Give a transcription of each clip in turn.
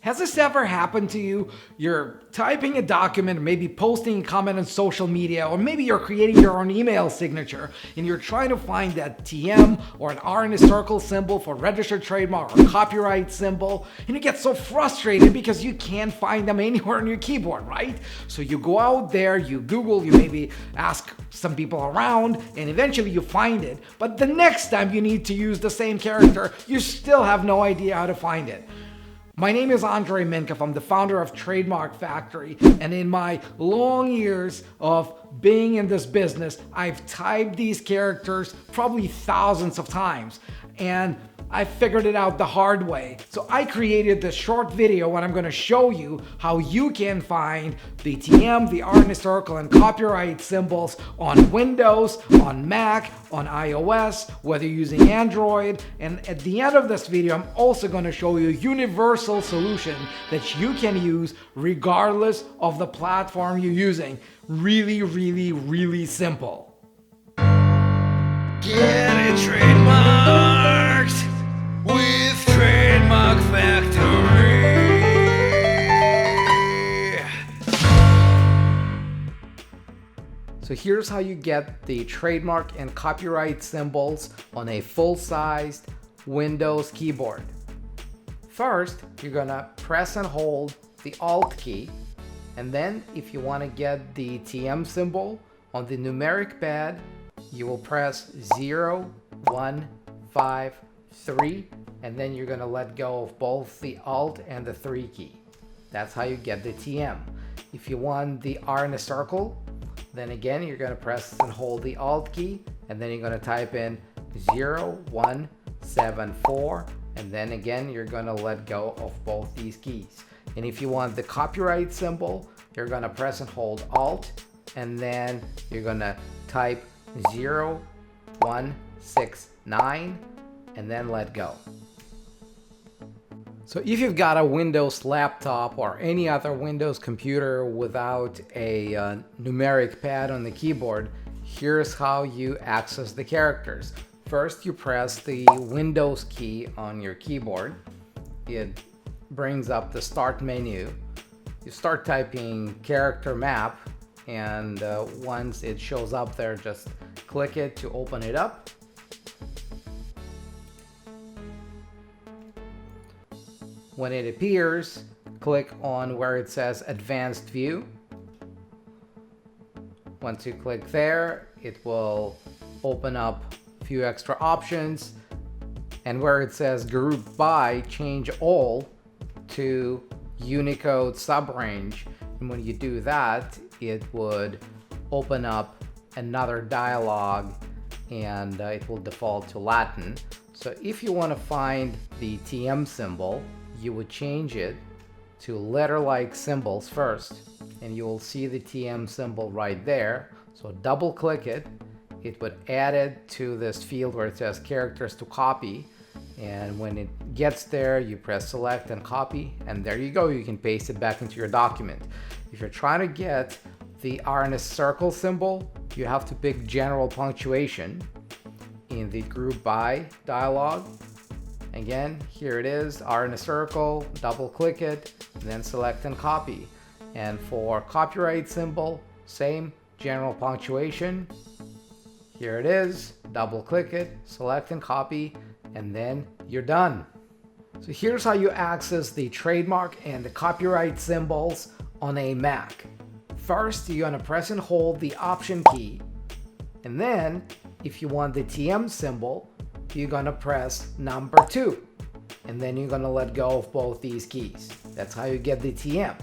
Has this ever happened to you? You're typing a document, maybe posting a comment on social media, or maybe you're creating your own email signature, and you're trying to find that TM or an R in a circle symbol for registered trademark or copyright symbol, and you get so frustrated because you can't find them anywhere on your keyboard, right? So you go out there, you Google, you maybe ask some people around, and eventually you find it. But the next time you need to use the same character, you still have no idea how to find it. My name is Andrei Mincov. I'm the founder of Trademark Factory, and in my long years of being in this business, I've typed these characters probably thousands of times, and I figured it out the hard way. So I created this short video and I'm going to show you how you can find the TM, the R in a circle, and copyright symbols on Windows, on Mac, on iOS, whether you're using Android. And at the end of this video, I'm also going to show you a universal solution that you can use regardless of the platform you're using. Really, really, really simple. Get it trademarked with Trademark Factory. So here's how you get the trademark and copyright symbols on a full-sized Windows keyboard. First, you're gonna press and hold the Alt key, and then if you want to get the TM symbol on the numeric pad, you will press 0, 1, 5, 3, and then you're gonna let go of both the Alt and the 3 key. That's how you get the TM. If you want the R in a circle, then again you're gonna press and hold the Alt key, and then you're gonna type in 0, 1, 7, 4, and then again you're gonna let go of both these keys. And if you want the copyright symbol, you're gonna press and hold Alt, and then you're gonna type 0, 1, 6, 9, and then let go. So if you've got a Windows laptop or any other Windows computer without a numeric pad on the keyboard, here's how you access the characters. First, you press the Windows key on your keyboard. It brings up the Start menu. You start typing character map, and once it shows up there, just click it to open it up. When it appears, click on where it says Advanced View. Once you click there, it will open up a few extra options, and where it says Group By, change all to Unicode subrange. And when you do that, it would open up another dialog, and it will default to Latin. So if you want to find the TM symbol, you would change it to letter-like symbols first, and you will see the TM symbol right there. So double click it, it would add it to this field where it says characters to copy, and when it gets there, you press select and copy, and there you go, you can paste it back into your document. If you're trying to get the R in a circle symbol, you have to pick general punctuation in the Group By dialog. Again, here it is, R in a circle, double click it, then select and copy. And for copyright symbol, same general punctuation. Here it is, double click it, select and copy, and then you're done. So here's how you access the trademark and the copyright symbols on a Mac. First, you're gonna press and hold the Option key, and then if you want the TM symbol, you're gonna press number 2, and then you're gonna let go of both these keys. That's how you get the TM.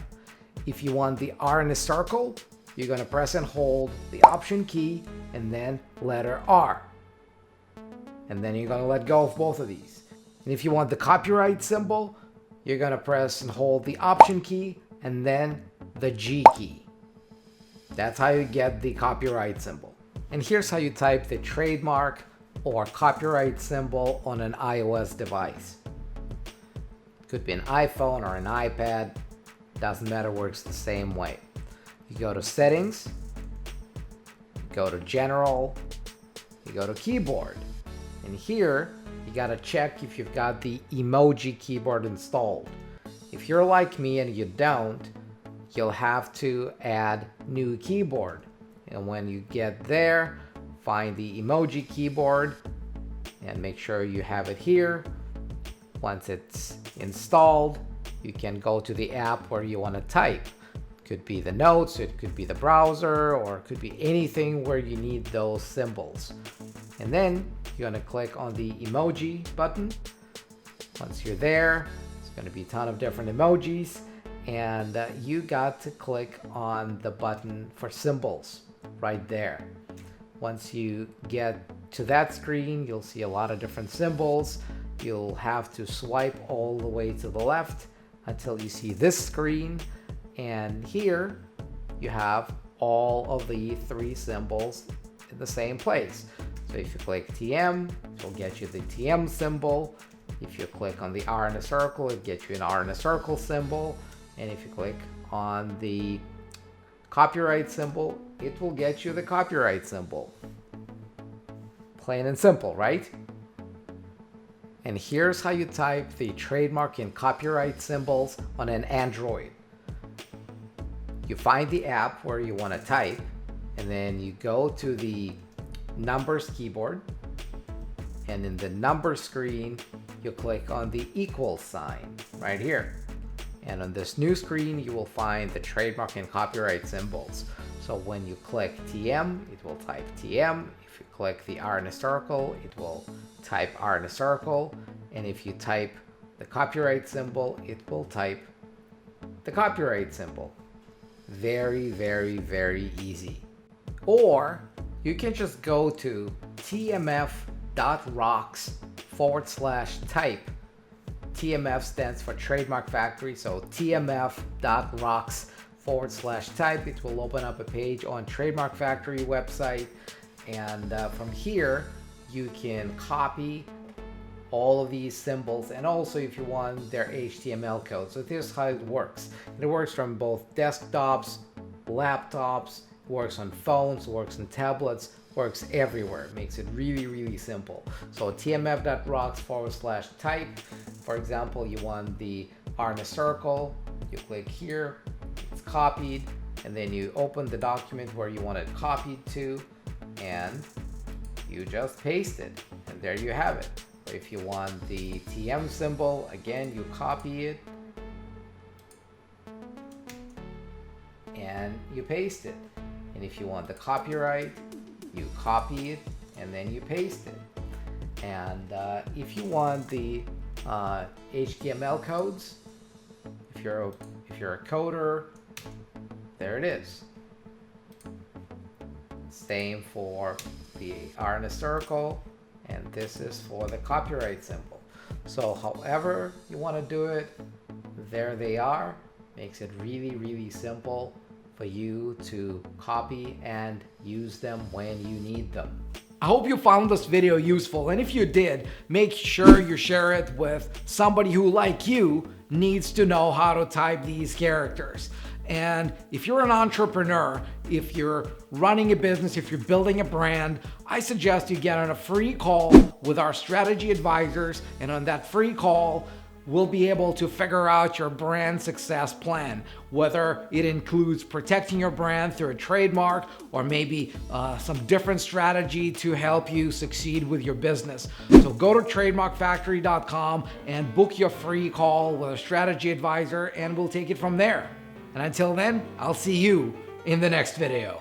If you want the R in a circle, you're gonna press and hold the Option key and then letter R, and then you're gonna let go of both of these. And if you want the copyright symbol, you're gonna press and hold the Option key and then the G key. That's how you get the copyright symbol. And here's how you type the trademark or copyright symbol on an iOS device. Could be an iPhone or an iPad, doesn't matter, works the same way. You go to Settings, you go to General, you go to Keyboard, and here you gotta check if you've got the emoji keyboard installed. If you're like me and you don't, you'll have to add new keyboard. And when you get there, find the emoji keyboard and make sure you have it here. Once it's installed, you can go to the app where you want to type. It could be the notes, it could be the browser, or it could be anything where you need those symbols. And then you're going to click on the emoji button. Once you're there, it's going to be a ton of different emojis, and you got to click on the button for symbols right there. Once you get to that screen, you'll see a lot of different symbols. You'll have to swipe all the way to the left until you see this screen, and here you have all of the 3 symbols in the same place. So if you click TM, it'll get you the TM symbol. If you click on the R in a circle, it gets you an R in a circle symbol. And if you click on the copyright symbol, it will get you the copyright symbol. Plain and simple, right? And here's how you type the trademark and copyright symbols on an Android. You find the app where you want to type, and then you go to the numbers keyboard, and in the number screen, you click on the equal sign right here. And on this new screen, you will find the trademark and copyright symbols. So when you click TM, it will type TM. If you click the R in a circle, it will type R in a circle. And if you type the copyright symbol, it will type the copyright symbol. Very, very, very easy. Or you can just go to tmf.rocks/type. TMF stands for Trademark Factory, so tmf.rocks/type. It will open up a page on Trademark Factory website, and from here you can copy all of these symbols, and also if you want their HTML code. So this is how it works. And it works from both desktops, laptops, it works on phones, it works on tablets, works everywhere. It makes it really, really simple. So tmf.rocks/type. For example, you want the R in a circle, you click here, it's copied, and then you open the document where you want it copied to, and you just paste it, and there you have it. If you want the TM symbol, again, you copy it and you paste it. And if you want the copyright, you copy it and then you paste it. And if you want the HTML codes, if you're a coder, there it is. Same for the R in a circle, and this is for the copyright symbol. So however you want to do it, there they are. Makes it really, really simple for you to copy and use them when you need them. I hope you found this video useful, and if you did, make sure you share it with somebody who, like you, needs to know how to type these characters. And if you're an entrepreneur, if you're running a business, if you're building a brand, I suggest you get on a free call with our strategy advisors, and on that free call, we'll be able to figure out your brand success plan, whether it includes protecting your brand through a trademark or maybe some different strategy to help you succeed with your business. So go to trademarkfactory.com and book your free call with a strategy advisor, and we'll take it from there. And until then, I'll see you in the next video.